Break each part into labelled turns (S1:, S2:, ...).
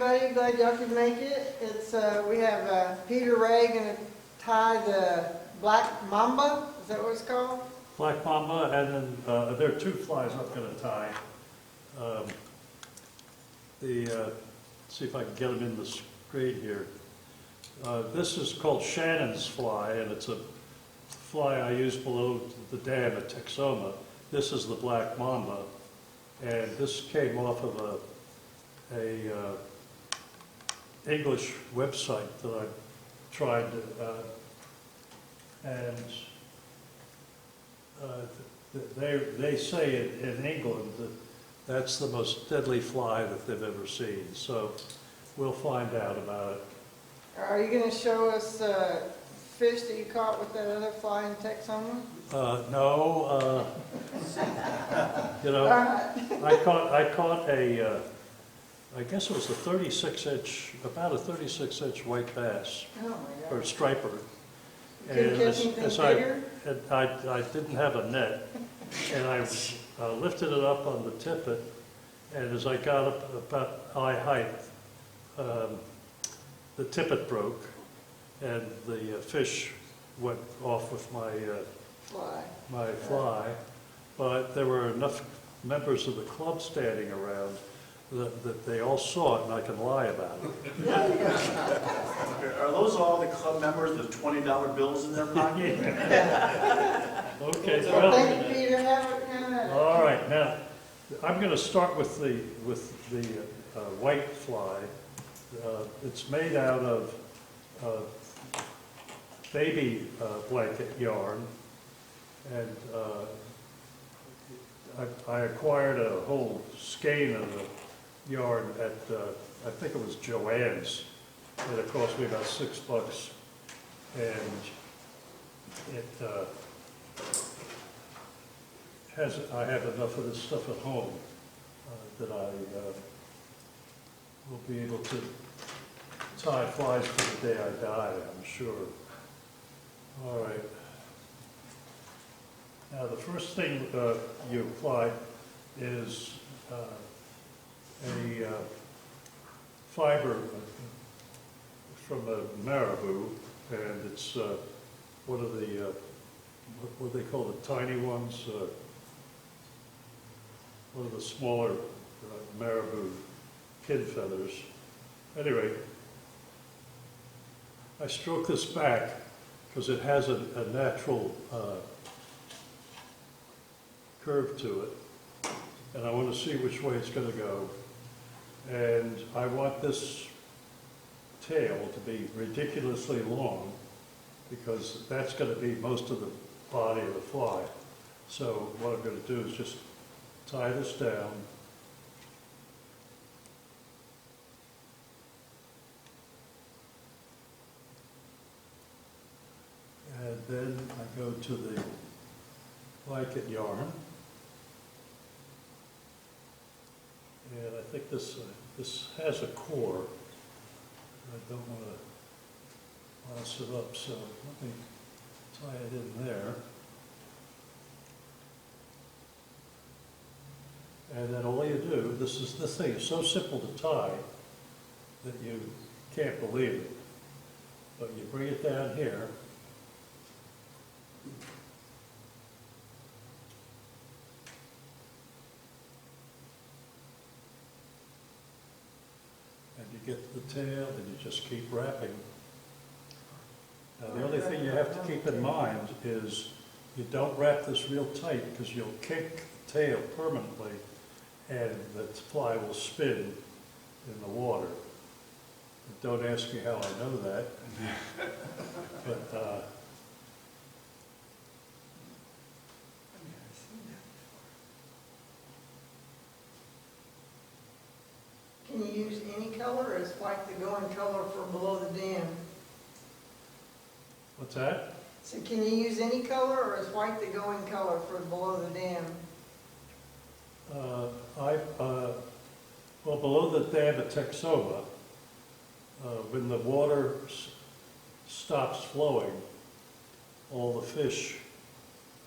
S1: everybody. Glad y'all could make it. It's we have Peter Ray gonna tie the black mamba. Is that what it's called?
S2: Black mamba, and then there are two flies I'm going to tie. See if I can get them in the screen here. This is called Shannon's fly, and it's a fly I use below the dam at Texoma. This is the black mamba, and this came off of a English website that I tried, and they say in England that that's the most deadly fly that they've ever seen. So we'll find out about it.
S1: Are you going to show us fish that you caught with that other fly in Texoma?
S2: No. You know, I caught a, I guess it was a 36-inch, about a 36-inch white bass,
S1: Oh my
S2: or
S1: God.
S2: striper.
S1: You couldn't catch anything bigger?
S2: I didn't have a net, and I lifted it up on the tippet, and as I got up about eye height, the tippet broke, and the fish went off with my fly. But there were enough members of the club standing around that they all saw it, and I can lie about it.
S3: Are those all the club members with $20 bills in their pocket?
S2: Okay.
S1: Well, thank you, Peter. Have it.
S2: All right, now I'm going to start with the white fly. It's made out of baby blanket yarn, and I acquired a whole skein of the yarn at I think it was Joann's, and it cost me about $6, and I have enough of this stuff at home that I will be able to tie flies for the day I die, I'm sure. All right. Now the first thing you apply is a fiber from a marabou, and it's one of the, what do they call the tiny ones? One of the smaller marabou pin feathers. Anyway, I stroke this back because it has a natural curve to it, and I want to see which way it's going to go. And I want this tail to be ridiculously long because that's going to be most of the body of the fly. So what I'm going to do is just tie this down. And then I go to the blanket yarn. And I think this has a core. I don't want to mess it up, so let me tie it in there. And then all you do, this thing is so simple to tie that you can't believe it. But you bring it down here. And you get the tail and you just keep wrapping. Now the only thing you have to keep in mind is you don't wrap this real tight because you'll kink the tail permanently and the fly will spin in the water. Don't ask me how I know that. But
S1: Can you use any color, or is white the going color for below the dam?
S2: what's that?
S1: So can you use any color, or is white the going color for below the dam?
S2: Well, below the dam at Texoma, when the water stops flowing, all the fish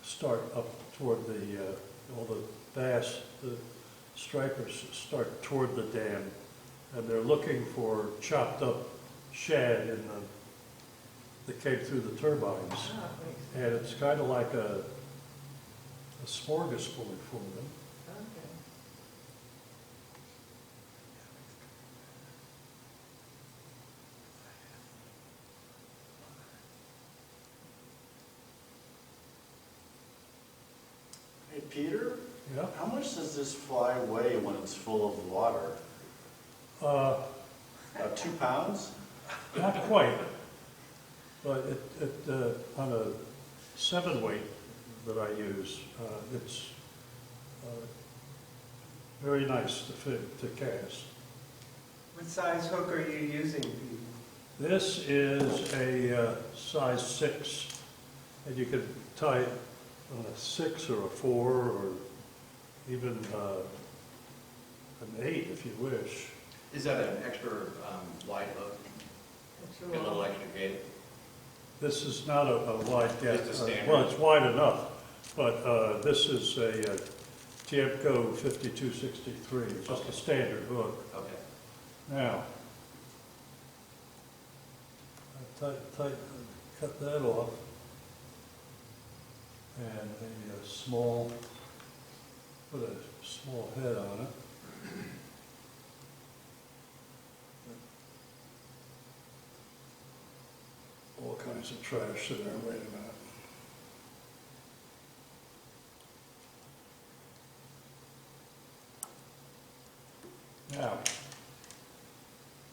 S2: start up toward all the bass, the stripers start toward the dam, and they're looking for chopped up shad that came through the turbines.
S1: Ah, makes
S2: And it's kind of like a smorgasbord for them.
S1: Okay.
S3: Hey, Peter,
S2: Yeah.
S3: how much does this fly weigh when it's full of water? About 2 pounds?
S2: Not quite, but on a 7 weight that I use, it's very nice to cast.
S4: What size hook are you using, Pete?
S2: This is a size 6, and you can tie it on a 6 or a 4 or even an 8 if you wish.
S5: Is that an extra wide hook,
S1: That's
S5: a little extra gate?
S2: This is not a wide gap.
S5: Just a standard?
S2: Well, it's wide enough, but this is a Tiemco 5263, just a standard hook.
S5: Okay.
S2: Now, I cut that off, and a small, put a small head on it. All kinds of trash in there, wait a minute. Now,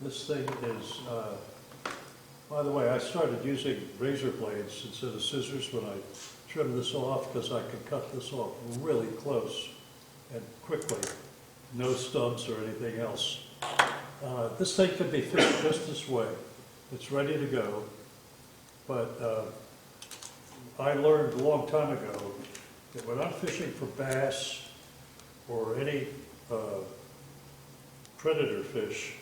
S2: this thing is, by the way, I started using razor blades instead of scissors when I trimmed this off because I could cut this off really close and quickly, no stubs or anything else. This thing can be fished just this way. It's ready to go. But I learned a long time ago that when I'm fishing for bass or any predator fish,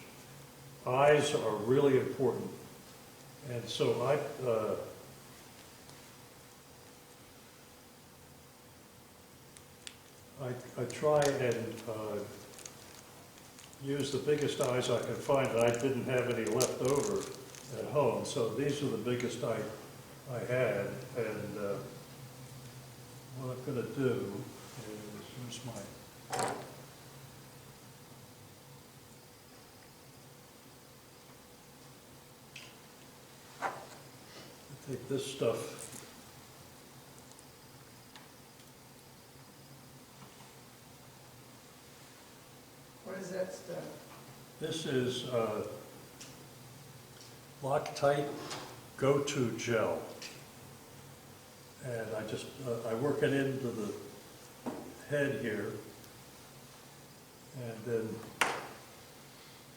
S2: eyes are really important. And so I try and use the biggest eyes I can find. I didn't have any left over at home, so these are the biggest I had. And what I'm going to do is, here's my take this stuff.
S1: What is that stuff?
S2: This is Loctite Go-To Gel. And I work it into the head here. And then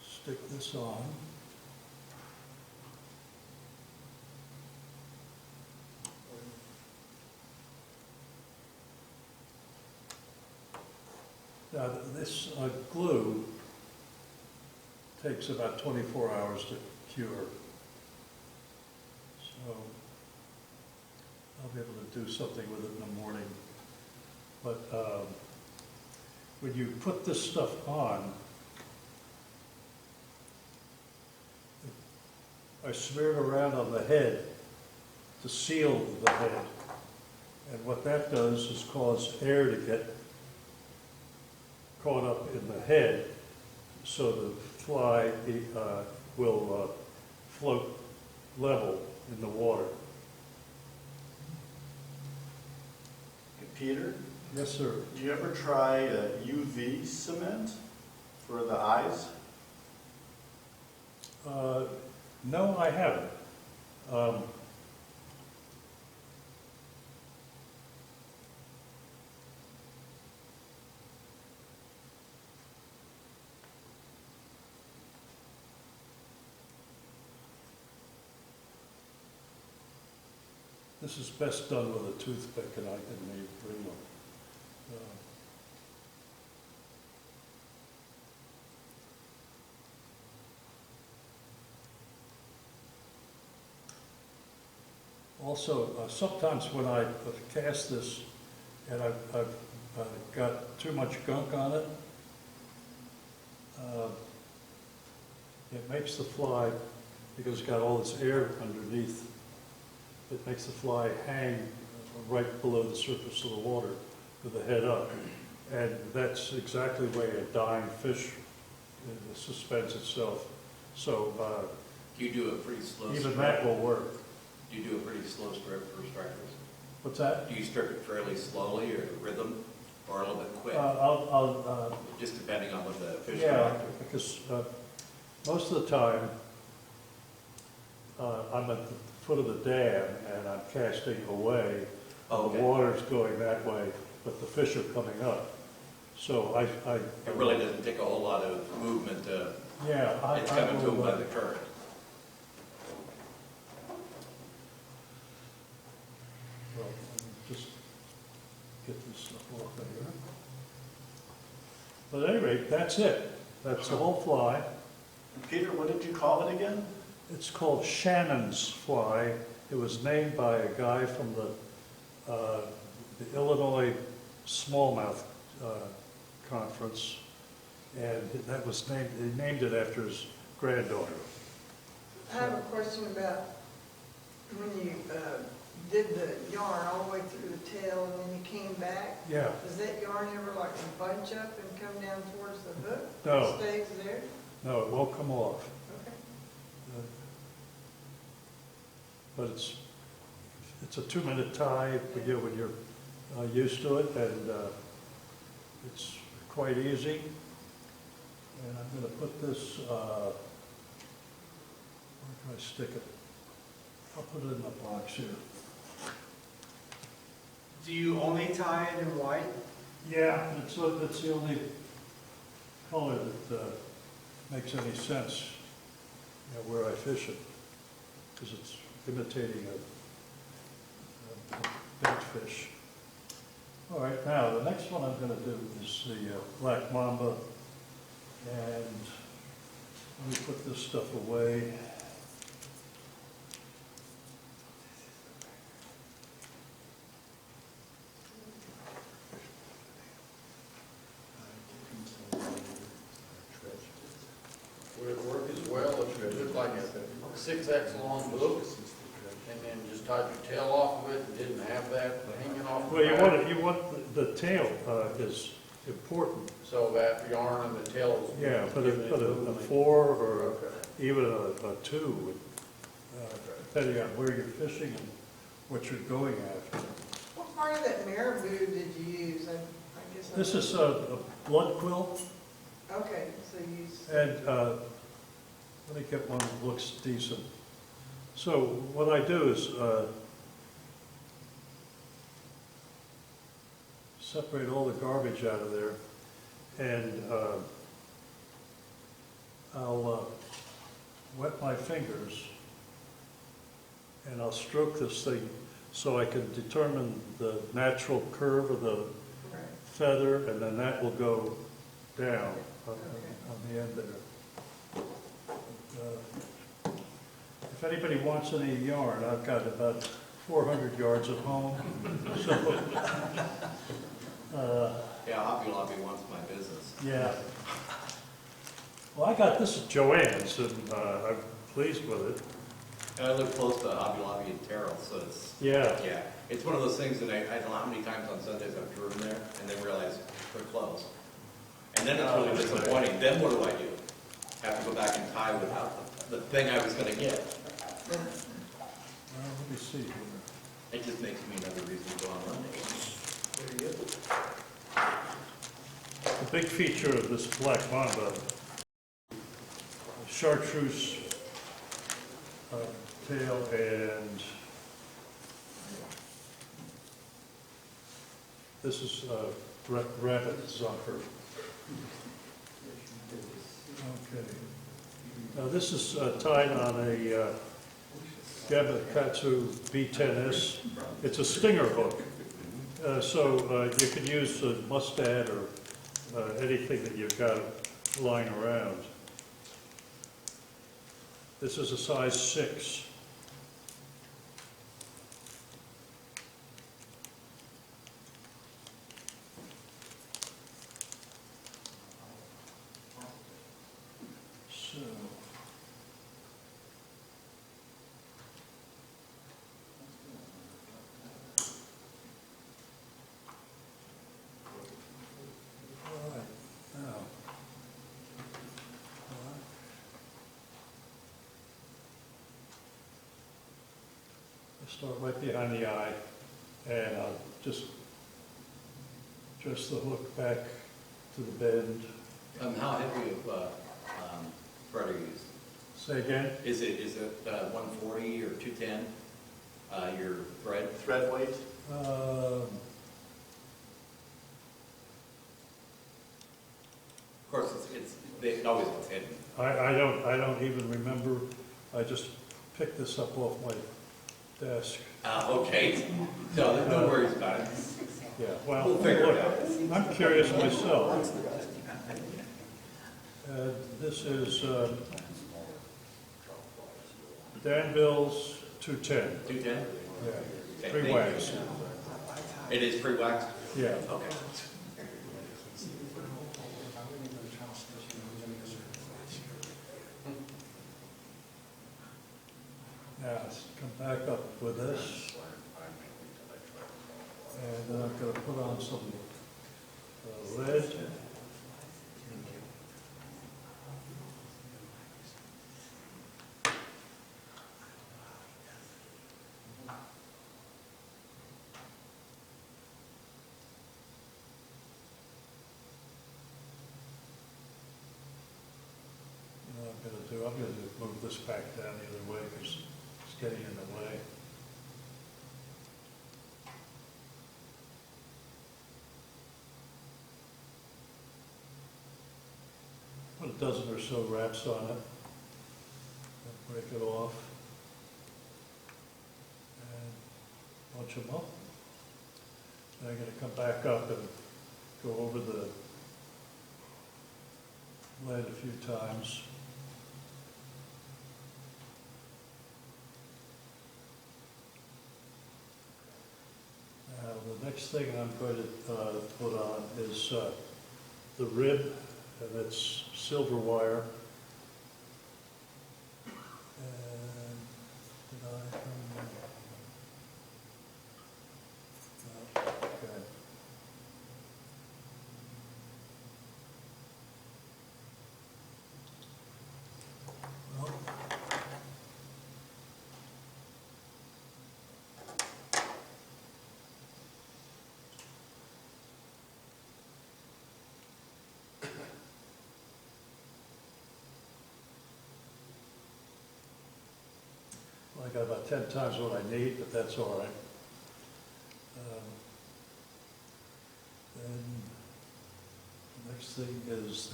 S2: stick this on. Now, this glue takes about 24 hours to cure. So I'll be able to do something with it in the morning. But when you put this stuff on, I smear it around on the head to seal the head. And what that does is cause air to get caught up in the head, so the fly will float level in the water.
S3: Hey, Peter,
S2: Yes, sir.
S3: do you ever try UV cement for the eyes?
S2: No, I haven't. This is best done with a toothpick and I can leave real. Also, sometimes when I cast this and I've got too much gunk on it, It makes the fly, because it's got all this air underneath, it makes the fly hang right below the surface of the water with the head up. And that's exactly the way a dying fish suspends itself. So
S5: Do you do a pretty slow strip?
S2: even that will work.
S5: Do you do a pretty slow strip for strikers?
S2: What's that?
S5: Do you strip it fairly slowly or rhythm, or a little bit quick?
S2: I'll
S5: Just depending on what the fish
S2: yeah,
S5: are.
S2: because most of the time, I'm at the foot of the dam and I'm casting away.
S5: Oh,
S2: The
S5: okay.
S2: water's going that way, but the fish are coming up. So
S5: It really doesn't take a whole lot of movement to,
S2: yeah,
S5: it's
S2: I
S5: coming to them
S2: will,
S5: by the current.
S2: well, let me just get this stuff off of here. But at any rate, that's it. That's the whole fly.
S3: And Peter, what did you call it again?
S2: It's called Shannon's fly. It was named by a guy from the Illinois Smallmouth Conference, and that was named, they named it after his granddaughter.
S1: I have a question about when you did the yarn all the way through the tail and then you came back.
S2: Yeah,
S1: Does that yarn ever like bunch up and come down towards the hook?
S2: No.
S1: It stays there?
S2: no, it won't come off.
S1: Okay.
S2: But it's a 2-minute tie for you when you're used to it, and it's quite easy. And I'm going to put this, where can I stick it? I'll put it in the box here.
S4: Do you only tie it in white?
S2: Yeah, that's the only color that makes any sense, where I fish it, because it's imitating a bait fish. All right, now, the next one I'm going to do is the black mamba, and let me put this stuff away.
S6: Would it work as well if you took like a 6X long hook and then just tied your tail off of it and didn't have that hanging off?
S2: Well,
S6: the back?
S2: you want, the tail is important.
S6: So that yarn and the tail is.
S2: Yeah, but a 4 or even a 2, depending on where you're fishing and what you're going after.
S1: What part of that marabou did you use? I guess.
S2: This is a blood quill,
S1: Okay, so you use.
S2: and let me get one that looks decent. So what I do is separate all the garbage out of there, and I'll wet my fingers, and I'll stroke this thing so I can determine the natural curve of the
S1: Right.
S2: feather, and then that will go down on the end there. But, if anybody wants any yarn, I've got about 400 yards at home. So,
S5: Yeah, Hobby Lobby wants my business.
S2: yeah. Well, I got this at Joann's, and I'm pleased with it.
S5: And I live close to Hobby Lobby in Terrell, so it's,
S2: Yeah.
S5: yeah, it's one of those things that I don't know how many times on Sundays I've driven there and then realized they're closed. And then it's really disappointing. Then what do? Have to go back and tie without the thing I was gonna get.
S2: Well, let me see here.
S5: It just makes me another reason to go on Monday.
S2: The big feature of this black mamba, chartreuse tail, and this is rabbit zunker. Okay. Now this is tied on a Gamakatsu B10S. It's a stinger hook. So you could use a mustad or anything that you've got lying around. This is a size 6. So, start right behind the eye, and I'll just the hook back to the bend.
S5: How heavy of thread are you using?
S2: Say again?
S5: Is it 140 or 210, your thread?
S3: Thread weight?
S2: Um,
S5: Of course, it always gets hidden.
S2: I don't even remember, I just picked this up off my desk.
S5: Okay, no worries about it.
S2: Yeah, well,
S5: We'll figure it
S2: look,
S5: out.
S2: I'm curious myself. This is Danville's 210.
S5: 210?
S2: Yeah,
S5: Okay,
S2: pre-wax.
S5: It is pre-waxed?
S2: Yeah.
S5: Okay.
S2: Now, let's come back up with this. And then I'm going to put on some lead. I'm going to move this back down the other way because it's getting in the way. Put a dozen or so wraps on it. And break it off. And bunch them up. And I'm going to come back up and go over the lead a few times. The next thing I'm going to put on is the rib, and it's silver wire. And did I? No, okay. Well, I got about 10 times what I need, but that's all right. Then the next thing is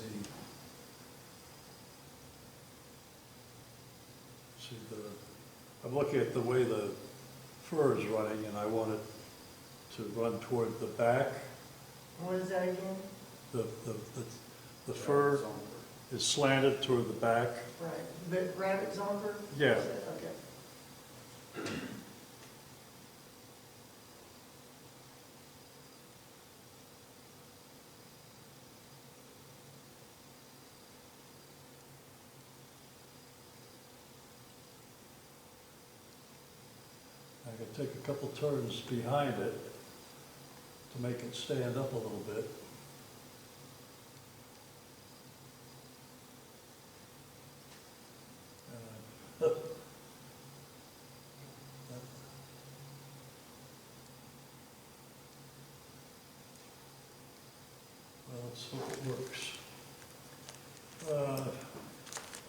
S2: I'm looking at the way the fur is running, and I want it to run toward the back.
S1: What is that again?
S2: The fur is slanted toward the back.
S1: Right, but rabbit zonker?
S2: Yeah.
S1: Okay.
S2: I can take a couple turns behind it to make it stand up a little bit. Well, let's hope it works.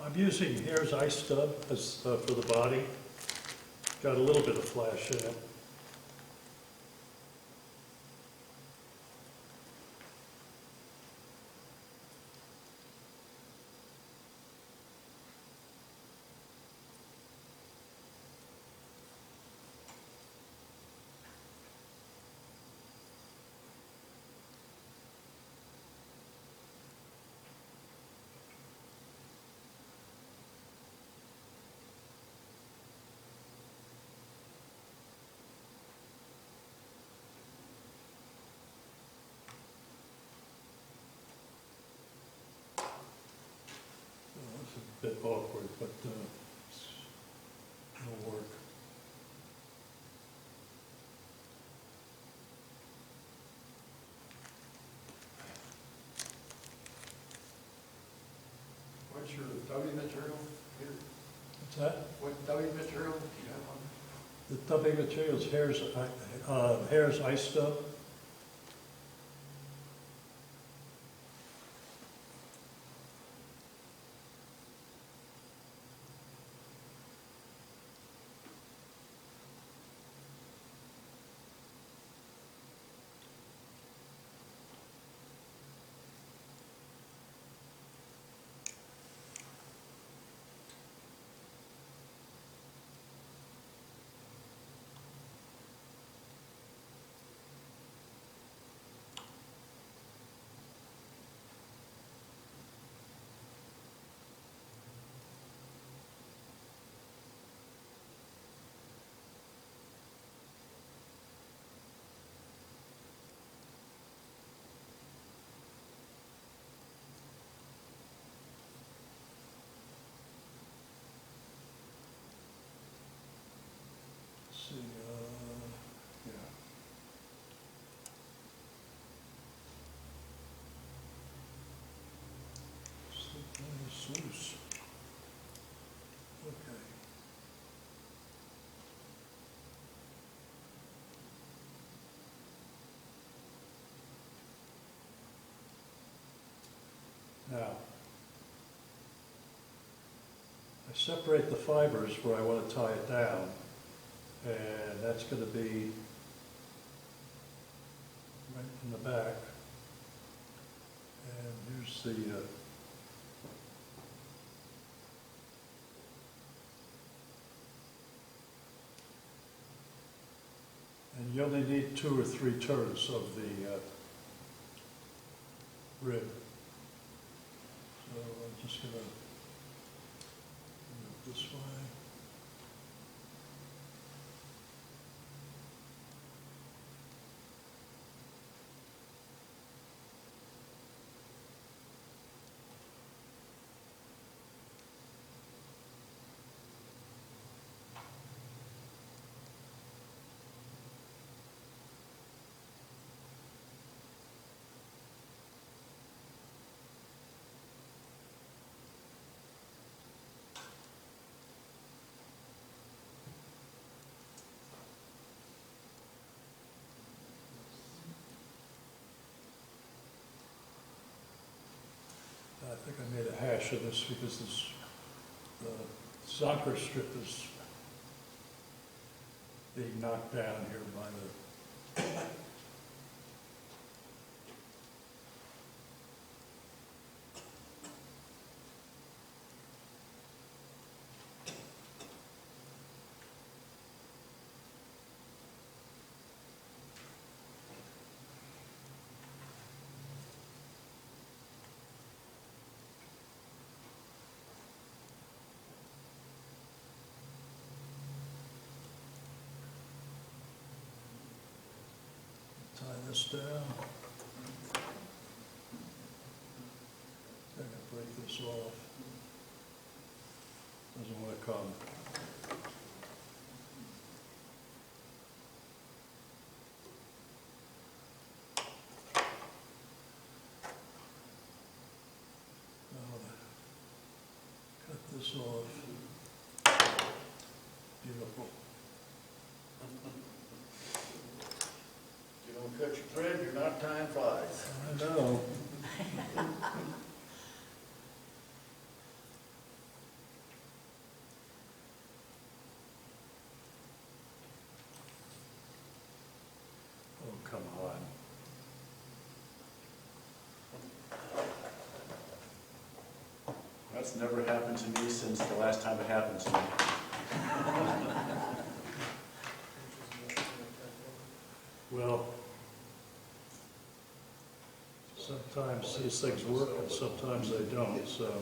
S2: I'm using Here's Ice Stub as, for the body. Got a little bit of flash in it. It's a bit awkward, but it'll work.
S6: What's your W material here?
S2: What's that?
S6: What W material do you have on?
S2: The dumping materials, Hare's Ice Dump. See, yeah. Sluice. Okay. Now, I separate the fibers where I want to tie it down, and that's going to be right in the back. And here's the and you only need 2 or 3 turns of the rib. So I'm just going to move this way. I think I made a hash of this because this Zonker strip is being knocked down here by the tie this down. I'm going to break this off. Doesn't want to come. Now, cut this off. Beautiful.
S6: You don't cut your thread, you're not tying flies.
S2: I know. Oh, come on.
S3: That's never happened to me since the last time it happened to me.
S2: Well, sometimes these things work and sometimes they don't, so.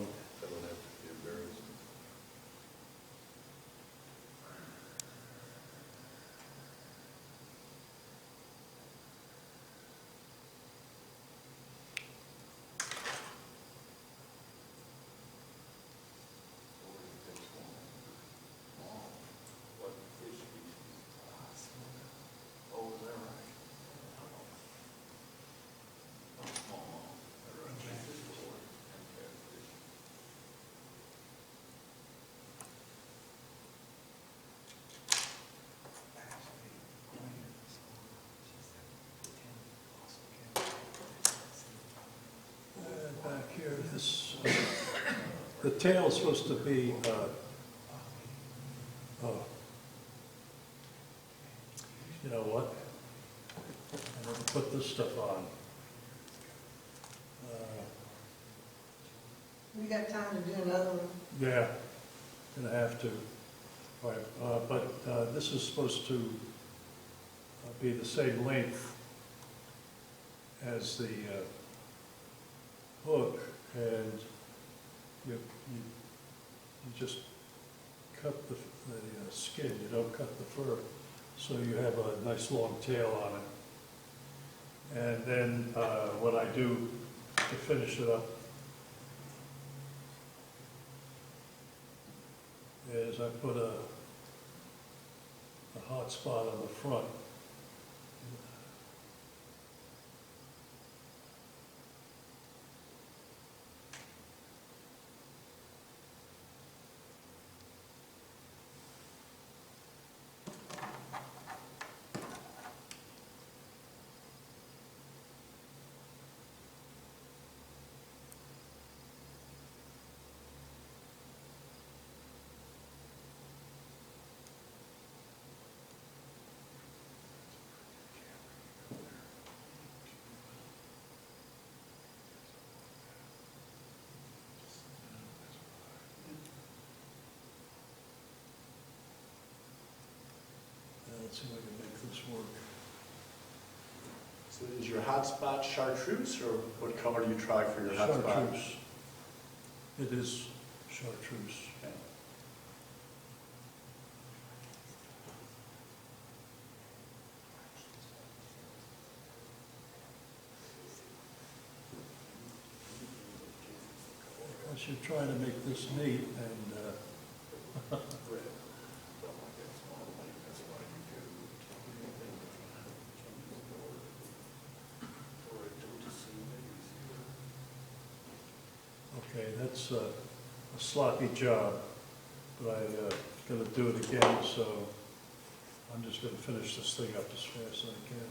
S2: the tail's supposed to be, you know what? I never put this stuff on.
S1: We got time to do another one.
S2: Yeah, gonna have to. All right, but this is supposed to be the same length as the hook, and you just cut the skin, you don't cut the fur, so you have a nice long tail on it. And then what I do to finish it up is I put a hot spot on the front. Let's see if I can make this work.
S3: So is your hotspot chartreuse, or what color do you try for your hotspot?
S2: Chartreuse. It is chartreuse.
S3: Okay.
S2: I should try to make this neat and, okay, that's a sloppy job, but I gotta do it again, so I'm just gonna finish this thing up as fast as I can.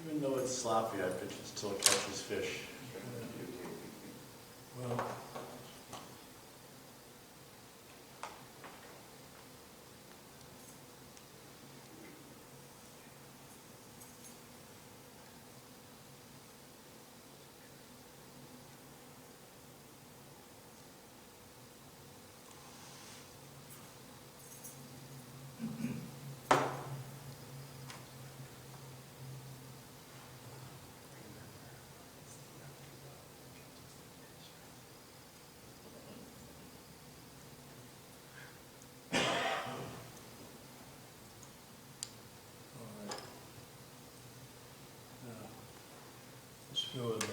S3: Even though it's sloppy, I bet it still catches fish.
S2: Well, let's go in the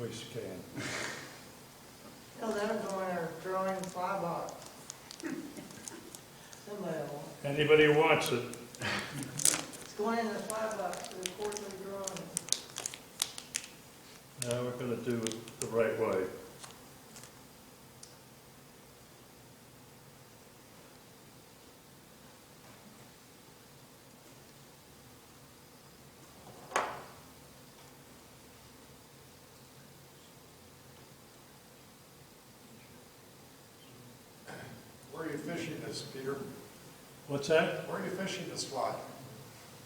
S2: waste can.
S1: Oh, that'll go in our drawing fly box. Somebody will.
S2: Anybody who wants it,
S1: It's going in the fly box for the quarterly drawing.
S2: now we're gonna do it the right way.
S7: Where are you fishing this, Peter?
S2: What's that?
S7: Where are you fishing this fly?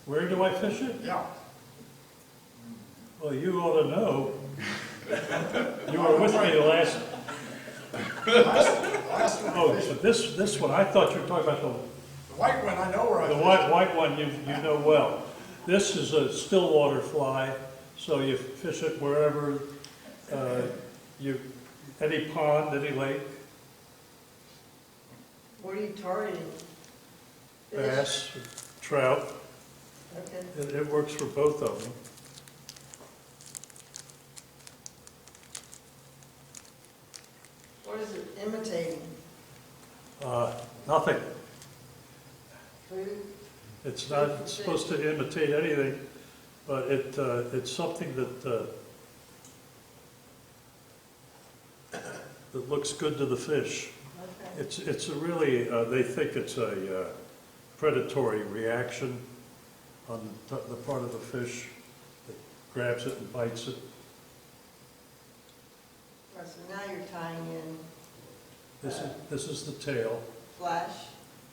S2: Where do I fish it?
S7: Yeah.
S2: Well, you ought to know. You were with me the last,
S7: Last one I
S2: oh,
S7: fished,
S2: so this one, I thought you were talking about
S7: the white one, I know where I
S2: the
S7: fished.
S2: white one you know well. This is a stillwater fly, so you fish it wherever, any pond, any lake,
S1: What are you targeting? Fish?
S2: bass, trout.
S1: Okay.
S2: It works for both of them.
S1: What is it imitating?
S2: Nothing.
S1: Food?
S2: It's not supposed to imitate anything, but it's something that that looks good to the fish.
S1: Okay.
S2: It's a really, they think it's a predatory reaction on the part of the fish that grabs it and bites it.
S1: right, so now you're tying in
S2: This is the tail,
S1: flash.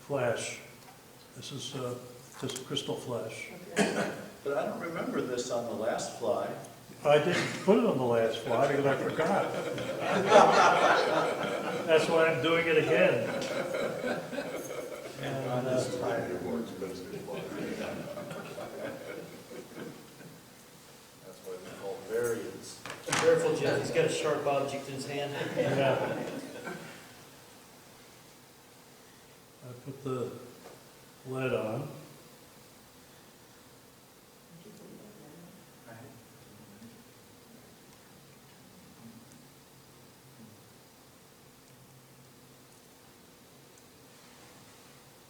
S2: flash. This is just crystal flash.
S1: Okay.
S3: But I don't remember this on the last fly.
S2: I didn't put it on the last fly because I forgot. That's why I'm doing it again. And,
S3: On this tire board.
S6: That's why they're called variants.
S8: Careful, Jeff, he's got a sharp object in his hand.
S2: yeah. I put the lead on.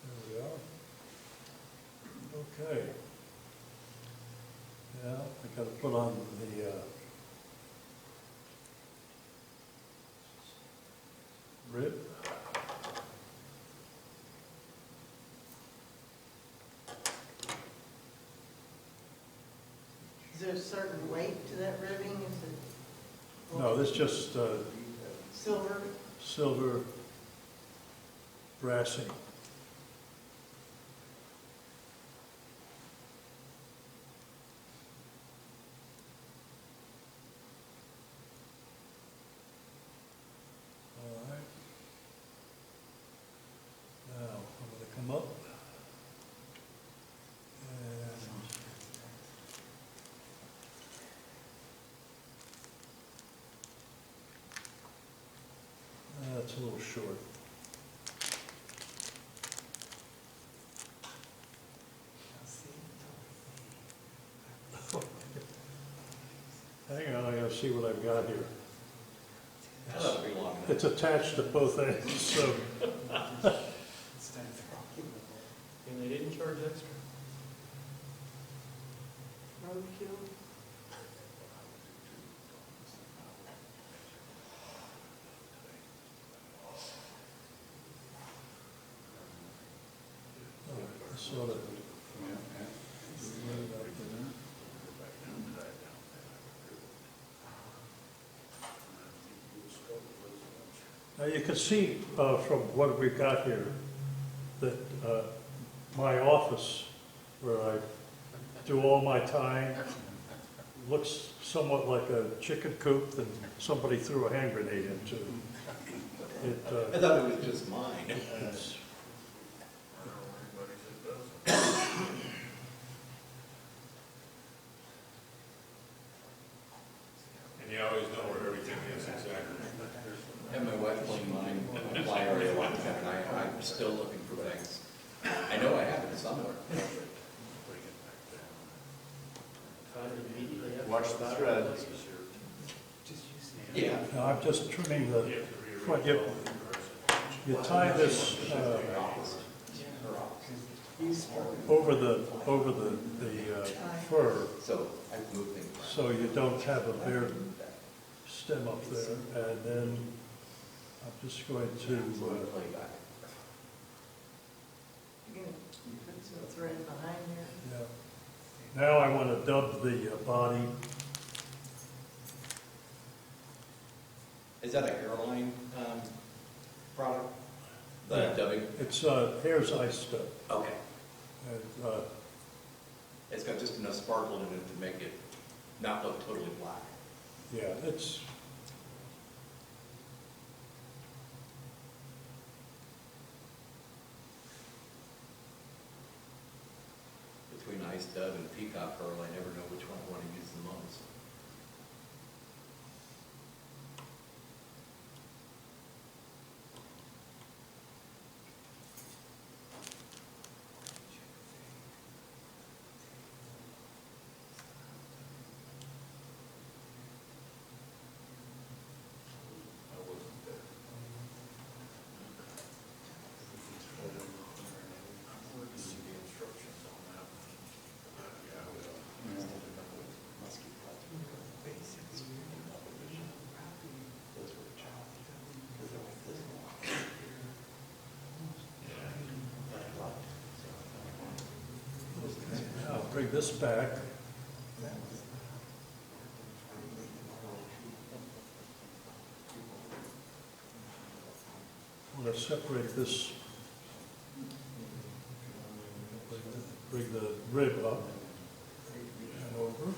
S2: There we are. Okay. Yeah, I gotta put on the, rib.
S1: Is there a certain weight to that ribbing? Is it?
S2: No, this just,
S1: Silver?
S2: silver brassing. All right. Now, I'm gonna come up. And that's a little short. Hang on, I gotta see what I've got here.
S5: That'll be long enough.
S2: It's attached to both ends, so.
S8: And they didn't charge extra.
S1: Roadkill?
S2: Sort of. Now you can see from what we've got here that my office, where I do all my tying, looks somewhat like a chicken coop that somebody threw a hand grenade into.
S5: I thought it was just mine.
S2: It's
S7: And you always know where everything is exactly.
S5: And my wife playing mine, fly area a lot, and I'm still looking for things. I know I have it somewhere.
S8: Found it immediately after.
S3: Watch the thread.
S5: Yeah.
S2: Now I'm just trimming the front. You tie this over the fur,
S5: So I've moved things.
S2: so you don't have a bare stem up there. And then I'm just going to,
S1: You're gonna put some thread behind there?
S2: yeah. Now I want to dub the body.
S5: Is that a hairline product? The
S2: Yeah.
S5: dubbing?
S2: It's Hare's Eye Stub.
S5: Okay.
S2: And,
S5: It's got just enough sparkle in it to make it not look totally black.
S2: yeah, it's,
S5: Between ice dub and peacock pearl, I never know which one I want to use the most.
S2: I'll bring this back. I'm going to separate this, bring the rib up and over.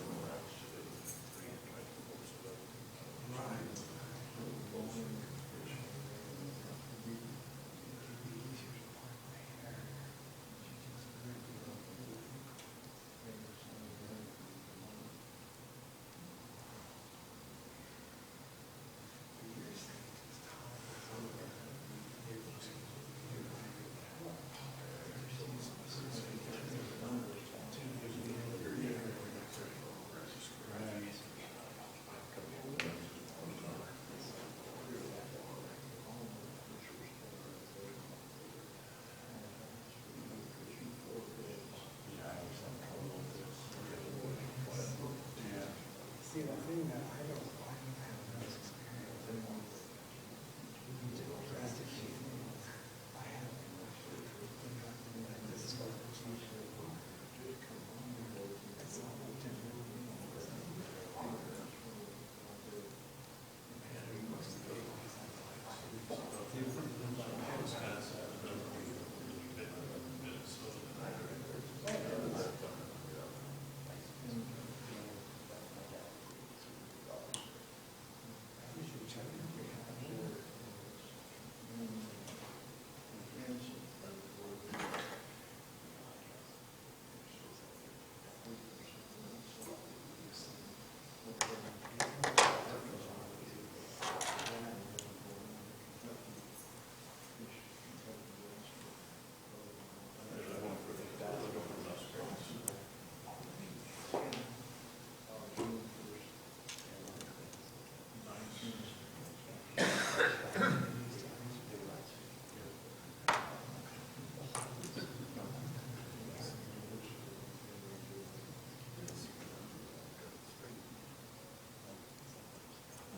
S4: See, the thing that I don't like about this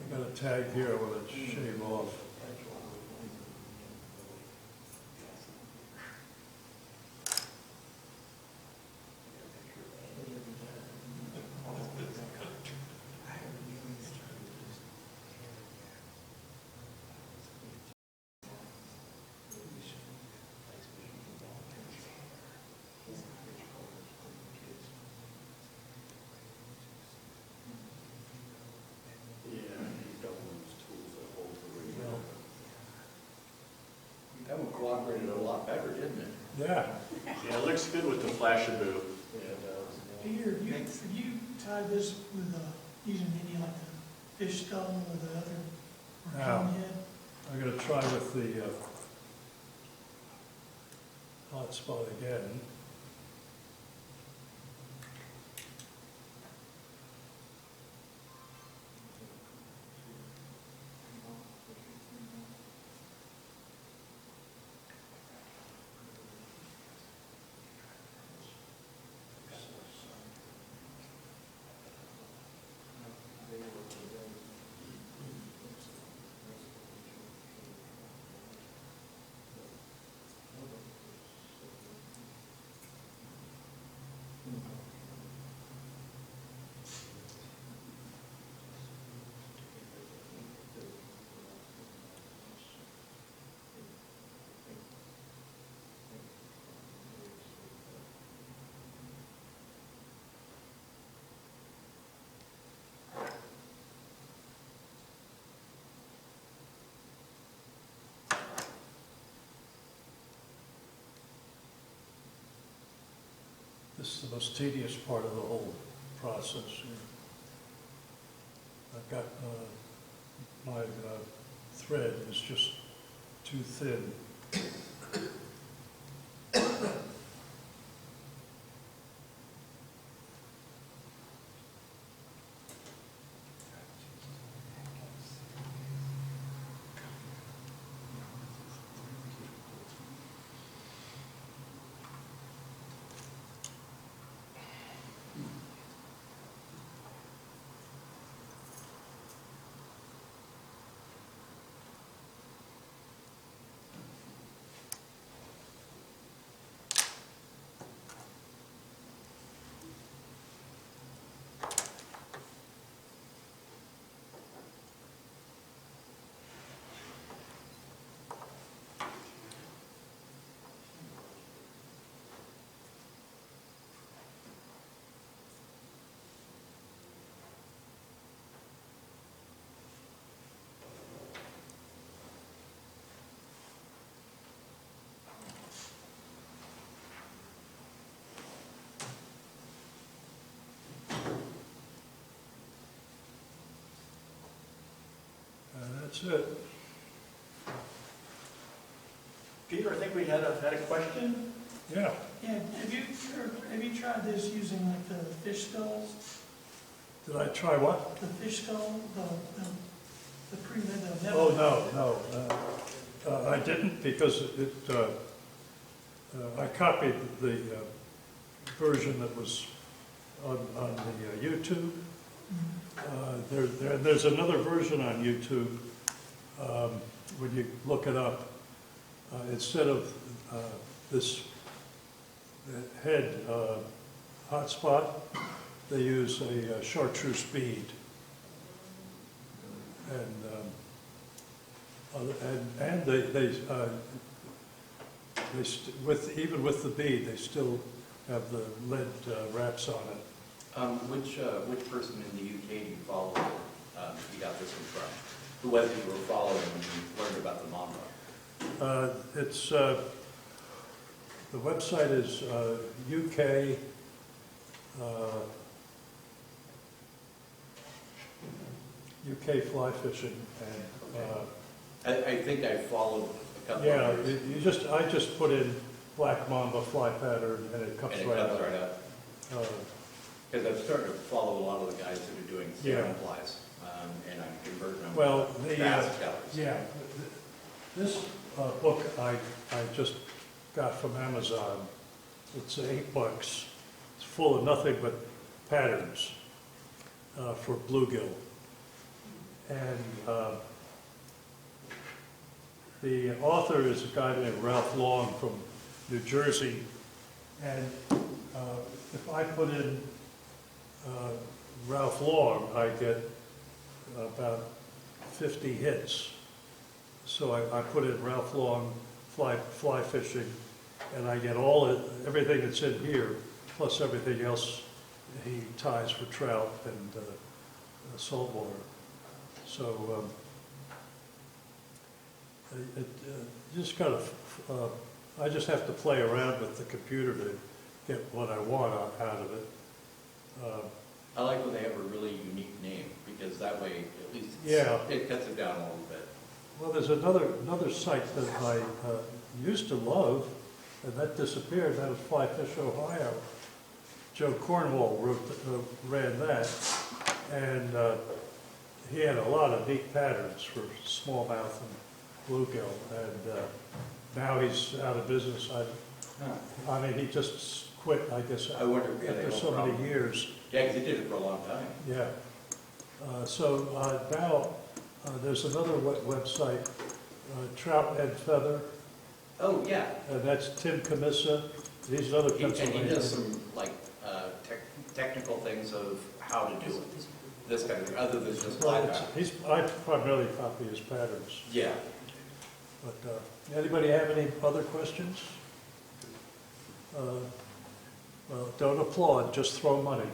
S2: I got a tag here I want to shave off.
S5: That one cooperated a lot better, didn't it?
S2: Yeah,
S3: Yeah, it looks good with the Flashaboo.
S9: Peter, have you tied this with, using any like the fish skull or the other, or
S2: No.
S9: cone head?
S2: I'm going to try with the hot spot again. This is the most tedious part of the whole process. I've got, my thread is just too thin. That's it.
S3: Peter, I think we had a question?
S2: Yeah.
S9: Yeah, have you tried this using like the fish skulls?
S2: Did I try what?
S9: The fish skull, the pre-made, the metal?
S2: Oh, no. I didn't because I copied the version that was on the YouTube. There's another version on YouTube. When you look it up, instead of this head hotspot, they use a chartreuse bead. And even with the bead, they still have the lead wraps on it.
S5: Which person in the UK do you follow? You got this one from? Who was it you were following when you learned about the Mamba?
S2: The website is UK UK fly fishing, and
S5: I think I followed a couple
S2: yeah,
S5: of yours,
S2: I just put in black mamba fly pattern, and it comes
S5: and it
S2: right
S5: comes
S2: up.
S5: right up.
S2: Uh,
S5: Because I'm starting to follow a lot of the guys that are doing
S2: Yeah.
S5: salmon flies, and I'm converting them
S2: Well,
S5: to
S2: the,
S5: bass scallops.
S2: Yeah, this book I just got from Amazon. It's $8. It's full of nothing but patterns for bluegill. And the author is a guy named Ralph Long from New Jersey. And if I put in Ralph Long, I get about 50 hits. So I put in Ralph Long fly fishing, and I get everything that's in here, plus everything else he ties for trout and saltwater. So I just have to play around with the computer to get what I want out of it.
S5: I like when they have a really unique name, because that way, at least
S2: Yeah.
S5: it cuts it down a little bit.
S2: Well, there's another site that I used to love, and that disappeared. That was Fly Fish Ohio. Joe Cornwall ran that, and he had a lot of neat patterns for smallmouth and bluegill. And now he's out of business. I mean, he just quit, I guess,
S5: I wonder if they
S2: after
S5: have
S2: so
S5: no
S2: many
S5: problem.
S2: years.
S5: Yeah, because it did it for a long time.
S2: Yeah. Now there's another website, Trout and Feather,
S5: Oh, yeah.
S2: and that's Tim Camissa. He's another
S5: And he
S2: Pennsylvania.
S5: does some, like, technical things of how to do it, this kind of thing, other than just fly
S2: Well,
S5: back.
S2: I primarily copy his patterns.
S5: Yeah.
S2: But anybody have any other questions? Well, don't applaud, just throw money.